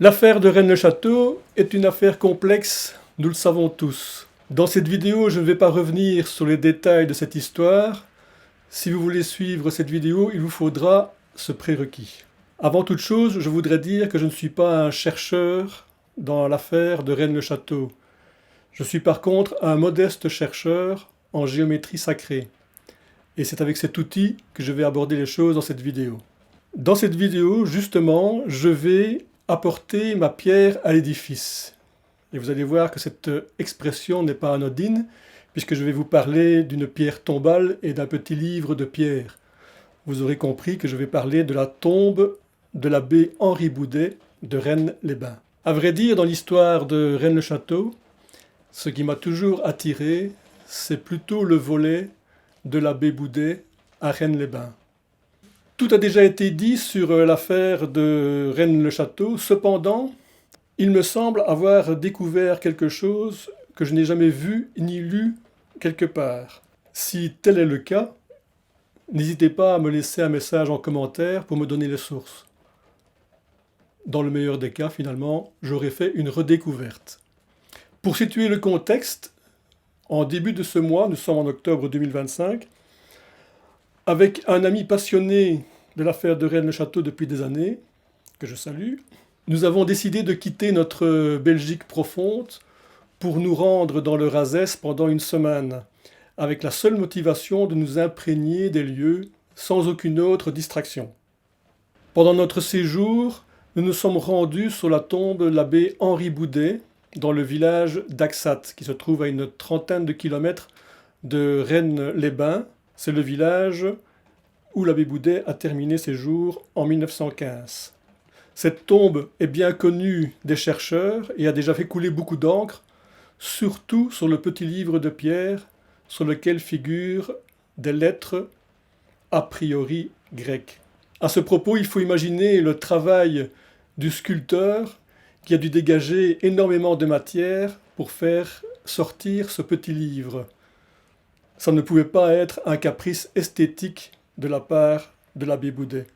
L'affaire de Rennes-le-Château est une affaire complexe, nous le savons tous. Dans cette vidéo, je ne vais pas revenir sur les détails de cette histoire. Si vous voulez suivre cette vidéo, il vous faudra ce prérequis. Avant toute chose, je voudrais dire que je ne suis pas un chercheur dans l'affaire de Rennes-le-Château. Je suis par contre un modeste chercheur en géométrie sacrée. Et c'est avec cet outil que je vais aborder les choses dans cette vidéo. Dans cette vidéo, justement, je vais apporter ma pierre à l'édifice. Et vous allez voir que cette expression n'est pas anodine, puisque je vais vous parler d'une pierre tombale et d'un petit livre de pierre. Vous aurez compris que je vais parler de la tombe de l'abbé Henri Boudet de Rennes-les-Bains. À vrai dire, dans l'histoire de Rennes-le-Château, ce qui m'a toujours attiré, c'est plutôt le volet de l'abbé Boudet à Rennes-les-Bains. Tout a déjà été dit sur l'affaire de Rennes-le-Château, cependant, il me semble avoir découvert quelque chose que je n'ai jamais vu ni lu quelque part. Si tel est le cas, n'hésitez pas à me laisser un message en commentaire pour me donner les sources. Dans le meilleur des cas, finalement, j'aurais fait une redécouverte. Pour situer le contexte, en début de ce mois, nous sommes en octobre 2025, avec un ami passionné de l'affaire de Rennes-le-Château depuis des années, que je salue, nous avons décidé de quitter notre Belgique profonde pour nous rendre dans le Razès pendant une semaine, avec la seule motivation de nous imprégner des lieux sans aucune autre distraction. Pendant notre séjour, nous nous sommes rendus sur la tombe de l'abbé Henri Boudet, dans le village d'Axat, qui se trouve à une trentaine de kilomètres de Rennes-les-Bains. C'est le village où l'abbé Boudet a terminé ses jours en 1915. Cette tombe est bien connue des chercheurs et a déjà fait couler beaucoup d'encre, surtout sur le petit livre de pierre sur lequel figurent des lettres a priori grecques. À ce propos, il faut imaginer le travail du sculpteur qui a dû dégager énormément de matière pour faire sortir ce petit livre. Ça ne pouvait pas être un caprice esthétique de la part de l'abbé Boudet.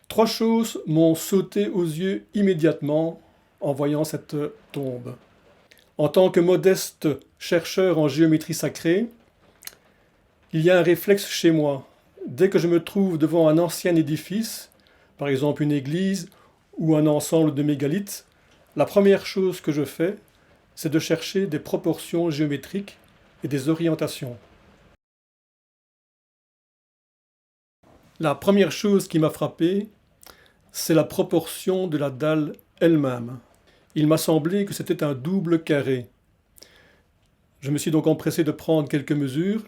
Trois choses m'ont sauté aux yeux immédiatement en voyant cette tombe. En tant que modeste chercheur en géométrie sacrée, il y a un réflexe chez moi. Dès que je me trouve devant un ancien édifice, par exemple une église ou un ensemble de mégalithes, la première chose que je fais, c'est de chercher des proportions géométriques et des orientations. La première chose qui m'a frappé, c'est la proportion de la dalle elle-même. Il m'a semblé que c'était un double carré. Je me suis donc empressé de prendre quelques mesures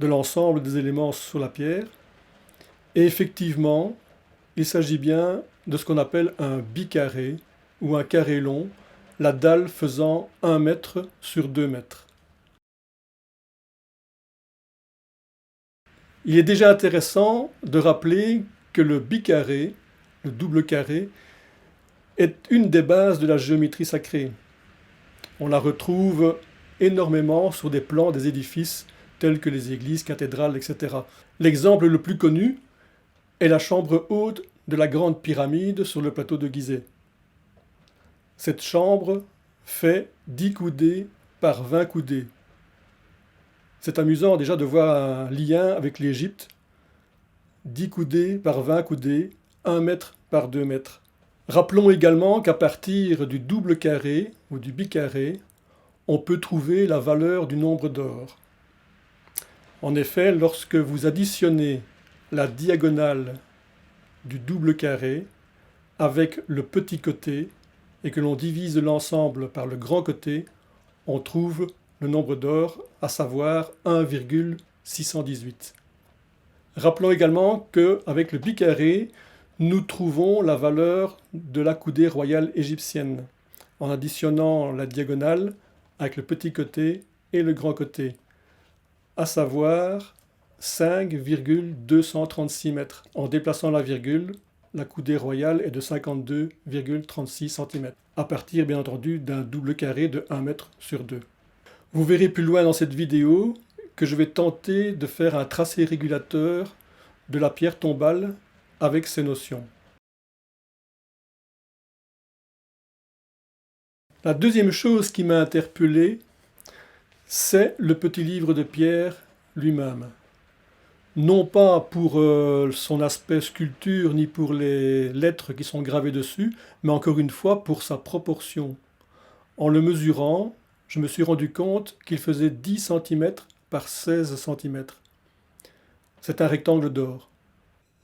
de l'ensemble des éléments sur la pierre. Et effectivement, il s'agit bien de ce qu'on appelle un bicarré ou un carré long, la dalle faisant 1 mètre sur 2 mètres. Il est déjà intéressant de rappeler que le bicarré, le double carré, est une des bases de la géométrie sacrée. On la retrouve énormément sur des plans des édifices tels que les églises, cathédrales, etc. L'exemple le plus connu est la chambre haute de la grande pyramide sur le plateau de Gizeh. Cette chambre fait 10 coudées par 20 coudées. C'est amusant déjà de voir un lien avec l'Égypte. 10 coudées par 20 coudées, 1 mètre par 2 mètres. Rappelons également qu'à partir du double carré ou du bicarré, on peut trouver la valeur du nombre d'or. En effet, lorsque vous additionnez la diagonale du double carré avec le petit côté et que l'on divise l'ensemble par le grand côté, on trouve le nombre d'or, à savoir 1,618. Rappelons également qu'avec le bicarré, nous trouvons la valeur de la coudée royale égyptienne, en additionnant la diagonale avec le petit côté et le grand côté, à savoir 5,236 mètres. En déplaçant la virgule, la coudée royale est de 52,36 cm, à partir bien entendu d'un double carré de 1 mètre sur 2. Vous verrez plus loin dans cette vidéo que je vais tenter de faire un tracé régulateur de la pierre tombale avec ces notions. La deuxième chose qui m'a interpellé, c'est le petit livre de Pierre lui-même. Non pas pour son aspect sculpture ni pour les lettres qui sont gravées dessus, mais encore une fois pour sa proportion. En le mesurant, je me suis rendu compte qu'il faisait 10 cm par 16 cm. C'est un rectangle d'or.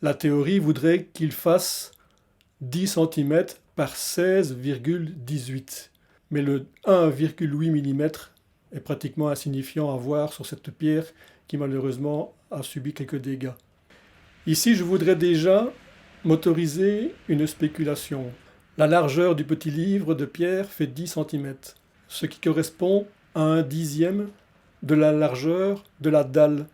La théorie voudrait qu'il fasse 10 cm par 16,18. Mais le 1,8 mm est pratiquement insignifiant à voir sur cette pierre qui malheureusement a subi quelques dégâts. Ici, je voudrais déjà m'autoriser une spéculation. La largeur du petit livre de Pierre fait 10 cm, ce qui correspond à 1/10 de la largeur de la dalle,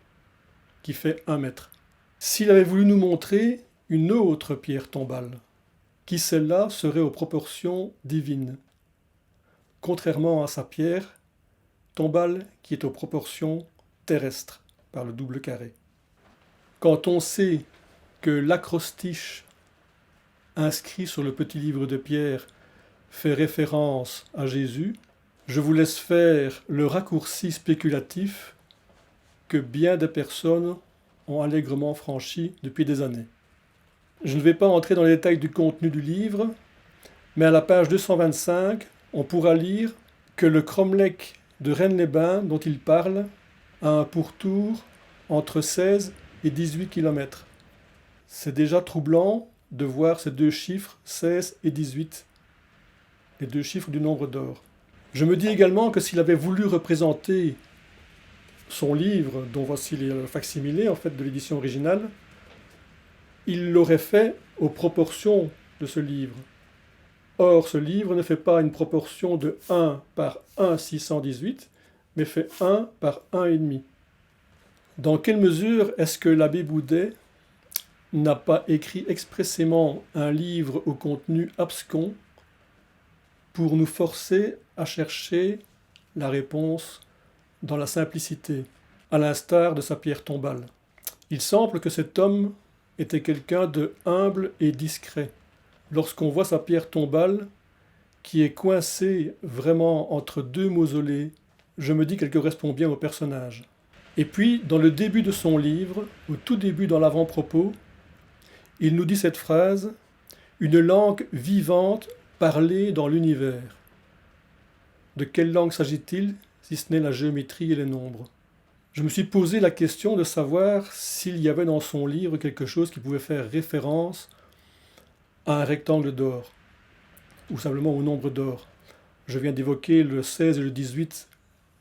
qui fait 1 mètre. S'il avait voulu nous montrer une autre pierre tombale, qui celle-là serait aux proportions divines, contrairement à sa pierre tombale qui est aux proportions terrestres, par le double carré. Quand on sait que l'acrostiche inscrit sur le petit livre de Pierre fait référence à Jésus, je vous laisse faire le raccourci spéculatif que bien des personnes ont allègrement franchi depuis des années. Je ne vais pas entrer dans les détails du contenu du livre, mais à la page 225, on pourra lire que le cromlech de Rennes-les-Bains dont il parle a un pourtour entre 16 et 18 km. C'est déjà troublant de voir ces deux chiffres, 16 et 18, les deux chiffres du nombre d'or. Je me dis également que s'il avait voulu représenter son livre, dont voici les facsimilés en fait de l'édition originale, il l'aurait fait aux proportions de ce livre. Or, ce livre ne fait pas une proportion de 1 par 1,618, mais fait 1 par 1,5. Dans quelle mesure est-ce que l'abbé Boudet n'a pas écrit expressément un livre au contenu abscon pour nous forcer à chercher la réponse dans la simplicité, à l'instar de sa pierre tombale? Il semble que cet homme était quelqu'un de humble et discret. Lorsqu'on voit sa pierre tombale, qui est coincée vraiment entre deux mausolées, je me dis qu'elle correspond bien au personnage. Et puis, dans le début de son livre, au tout début dans l'avant-propos, il nous dit cette phrase « Une langue vivante parlée dans l'univers ». De quelle langue s'agit-il, si ce n'est la géométrie et les nombres? Je me suis posé la question de savoir s'il y avait dans son livre quelque chose qui pouvait faire référence à un rectangle d'or, ou simplement au nombre d'or. Je viens d'évoquer le 16 et le 18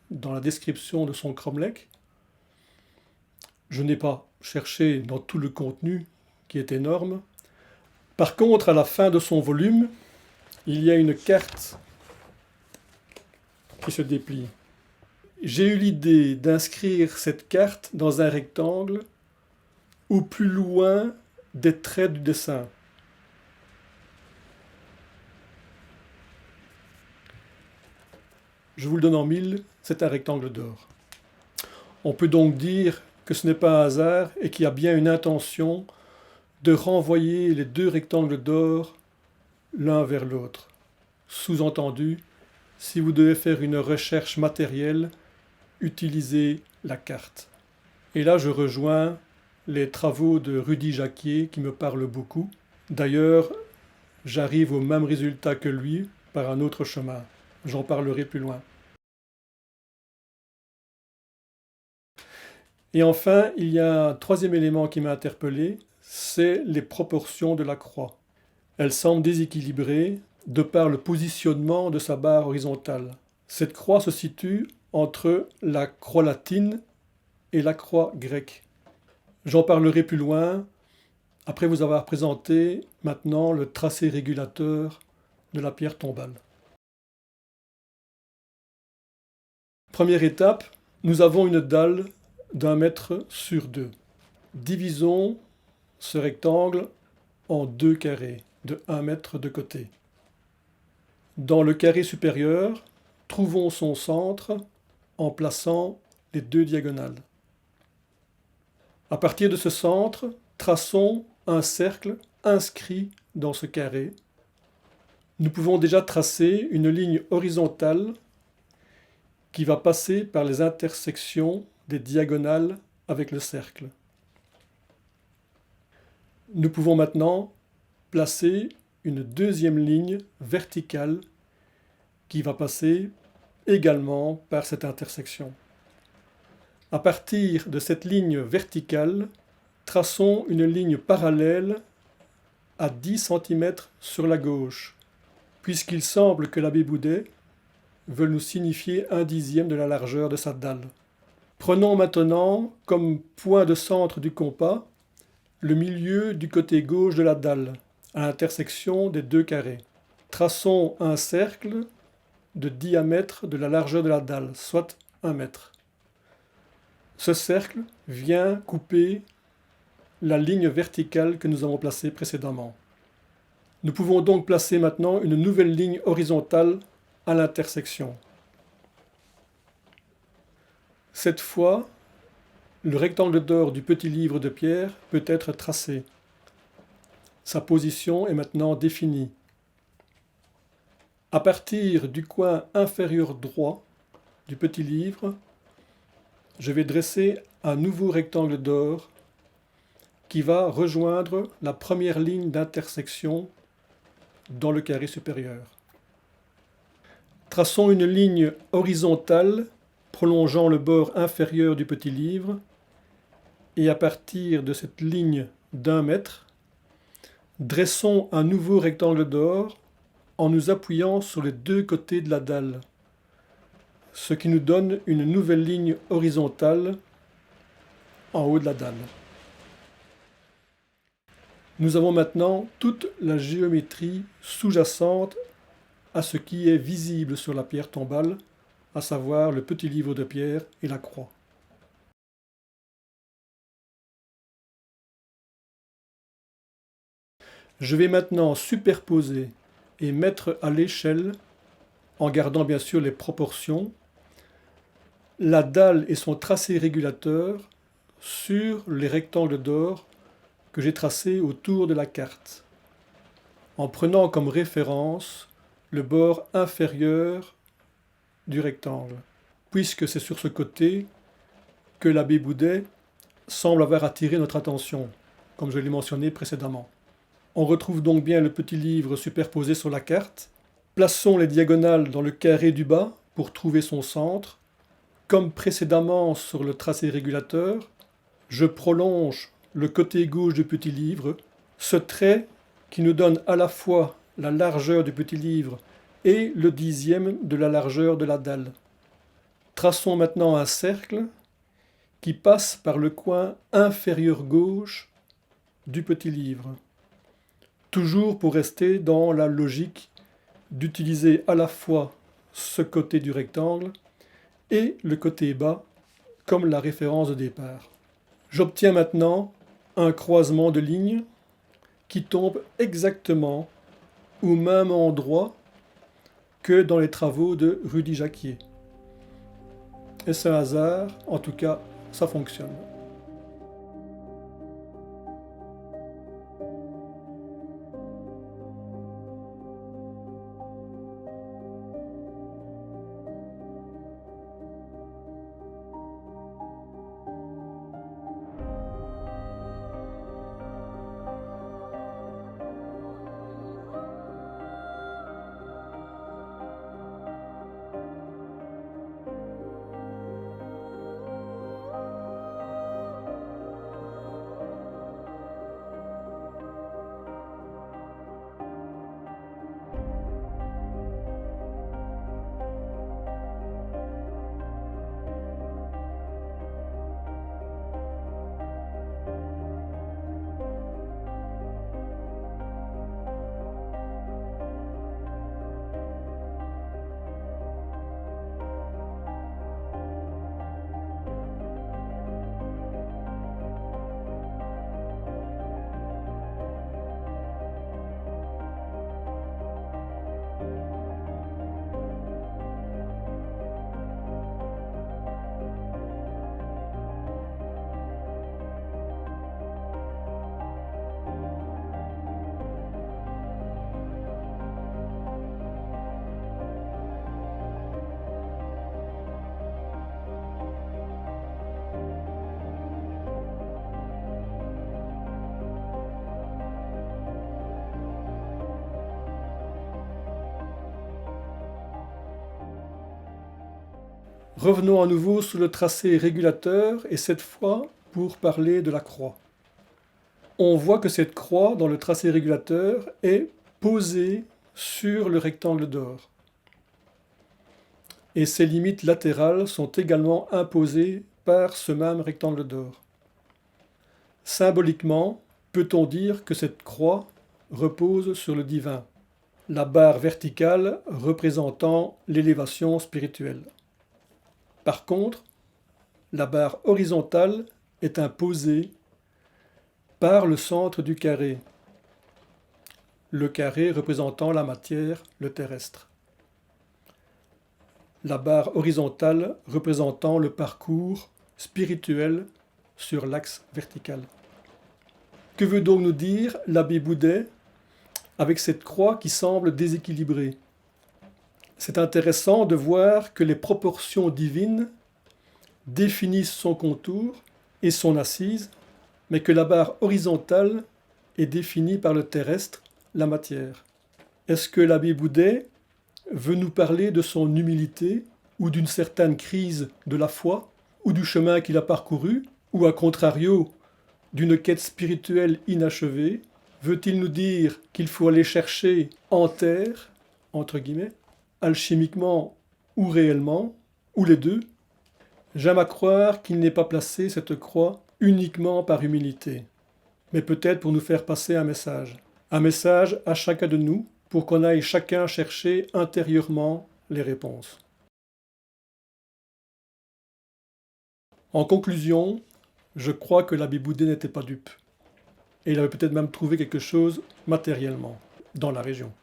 dans la description de son cromlech. Je n'ai pas cherché dans tout le contenu, qui est énorme. Par contre, à la fin de son volume, il y a une carte qui se déplie. J'ai eu l'idée d'inscrire cette carte dans un rectangle au plus loin des traits du dessin. Je vous le donne en mille, c'est un rectangle d'or. On peut donc dire que ce n'est pas un hasard et qu'il y a bien une intention de renvoyer les deux rectangles d'or l'un vers l'autre. Sous-entendu, si vous devez faire une recherche matérielle, utilisez la carte. Et là, je rejoins les travaux de Rudy Jacquier qui me parlent beaucoup. D'ailleurs, j'arrive au même résultat que lui par un autre chemin. J'en parlerai plus loin. Et enfin, il y a un troisième élément qui m'a interpellé, c'est les proportions de la croix. Elle semble déséquilibrée de par le positionnement de sa barre horizontale. Cette croix se situe entre la croix latine et la croix grecque. J'en parlerai plus loin, après vous avoir présenté maintenant le tracé régulateur de la pierre tombale. Première étape, nous avons une dalle d'1 mètre sur 2. Divisons ce rectangle en deux carrés de 1 mètre de côté. Dans le carré supérieur, trouvons son centre en plaçant les deux diagonales. À partir de ce centre, traçons un cercle inscrit dans ce carré Nous pouvons déjà tracer une ligne horizontale qui va passer par les intersections des diagonales avec le cercle. Nous pouvons maintenant placer une deuxième ligne verticale qui va passer également par cette intersection. À partir de cette ligne verticale, traçons une ligne parallèle à 10 cm sur la gauche, puisqu'il semble que l'abbé Boudet veut nous signifier 1/10 de la largeur de sa dalle. Prenons maintenant comme point de centre du compas le milieu du côté gauche de la dalle, à l'intersection des deux carrés. Traçons un cercle de diamètre de la largeur de la dalle, soit 1 mètre. Ce cercle vient couper la ligne verticale que nous avons placée précédemment. Nous pouvons donc placer maintenant une nouvelle ligne horizontale à l'intersection. Cette fois, le rectangle d'or du petit livre de pierre peut être tracé. Sa position est maintenant définie. À partir du coin inférieur droit du petit livre, je vais dresser un nouveau rectangle d'or qui va rejoindre la première ligne d'intersection dans le carré supérieur. Traçons une ligne horizontale prolongeant le bord inférieur du petit livre et à partir de cette ligne d'1 mètre, dressons un nouveau rectangle d'or en nous appuyant sur les deux côtés de la dalle, ce qui nous donne une nouvelle ligne horizontale en haut de la dalle. Nous avons maintenant toute la géométrie sous-jacente à ce qui est visible sur la pierre tombale, à savoir le petit livre de pierre et la croix. Je vais maintenant superposer et mettre à l'échelle, en gardant bien sûr les proportions, la dalle et son tracé régulateur sur les rectangles d'or que j'ai tracés autour de la carte, en prenant comme référence le bord inférieur du rectangle, puisque c'est sur ce côté que l'abbé Boudet semble avoir attiré notre attention, comme je l'ai mentionné précédemment. On retrouve donc bien le petit livre superposé sur la carte. Plaçons les diagonales dans le carré du bas pour trouver son centre. Comme précédemment sur le tracé régulateur, je prolonge le côté gauche du petit livre. Ce trait qui nous donne à la fois la largeur du petit livre et le 10e de la largeur de la dalle. Traçons maintenant un cercle qui passe par le coin inférieur gauche du petit livre. Toujours pour rester dans la logique d'utiliser à la fois ce côté du rectangle et le côté bas comme la référence de départ. J'obtiens maintenant un croisement de lignes qui tombe exactement au même endroit que dans les travaux de Rudy Jacquier. Est-ce un hasard? En tout cas, ça fonctionne. Revenons à nouveau sur le tracé régulateur et cette fois pour parler de la croix. On voit que cette croix dans le tracé régulateur est posée sur le rectangle d'or. Et ses limites latérales sont également imposées par ce même rectangle d'or. Symboliquement, peut-on dire que cette croix repose sur le divin, la barre verticale représentant l'élévation spirituelle. Par contre, la barre horizontale est imposée par le centre du carré, le carré représentant la matière, le terrestre. La barre horizontale représentant le parcours spirituel sur l'axe vertical. Que veut donc nous dire l'abbé Boudet avec cette croix qui semble déséquilibrée? C'est intéressant de voir que les proportions divines définissent son contour et son assise, mais que la barre horizontale est définie par le terrestre, la matière. Est-ce que l'abbé Boudet veut nous parler de son humilité ou d'une certaine crise de la foi ou du chemin qu'il a parcouru ou à contrario d'une quête spirituelle inachevée? Veut-il nous dire qu'il faut aller chercher en terre, entre guillemets, alchimiquement ou réellement, ou les deux? J'aime à croire qu'il n'ait pas placé cette croix uniquement par humilité, mais peut-être pour nous faire passer un message à chacun de nous, pour qu'on aille chacun chercher intérieurement les réponses. En conclusion, je crois que l'abbé Boudet n'était pas dupe. Et il avait peut-être même trouvé quelque chose matériellement dans la région,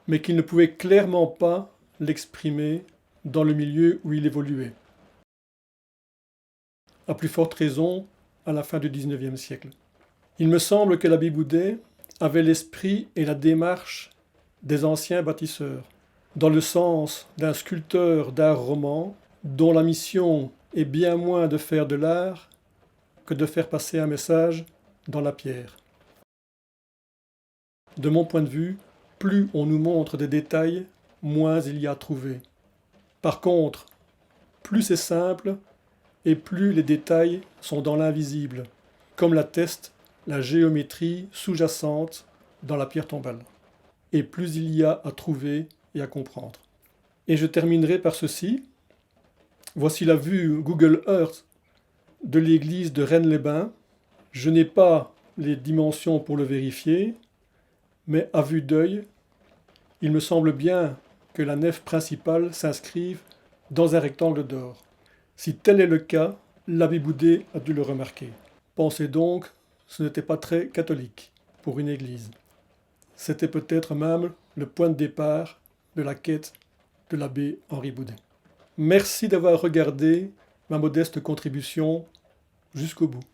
mais qu'il ne pouvait clairement pas l'exprimer dans le milieu où il évoluait. À plus forte raison, à la fin du XIXe siècle. Il me semble que l'abbé Boudet avait l'esprit et la démarche des anciens bâtisseurs, dans le sens d'un sculpteur d'art roman dont la mission est bien moins de faire de l'art que de faire passer un message dans la pierre. De mon point de vue, plus on nous montre des détails, moins il y a à trouver. Par contre, plus c'est simple et plus les détails sont dans l'invisible, comme l'atteste la géométrie sous-jacente dans la pierre tombale. Et plus il y a à trouver et à comprendre. Et je terminerai par ceci. Voici la vue Google Earth de l'église de Rennes-les-Bains. Je n'ai pas les dimensions pour le vérifier, mais à vue d'œil, il me semble bien que la nef principale s'inscrive dans un rectangle d'or. Si tel est le cas, l'abbé Boudet a dû le remarquer. Pensez donc, ce n'était pas très catholique pour une église. C'était peut-être même le point de départ de la quête de l'abbé Henri Boudet. Merci d'avoir regardé ma modeste contribution jusqu'au bout.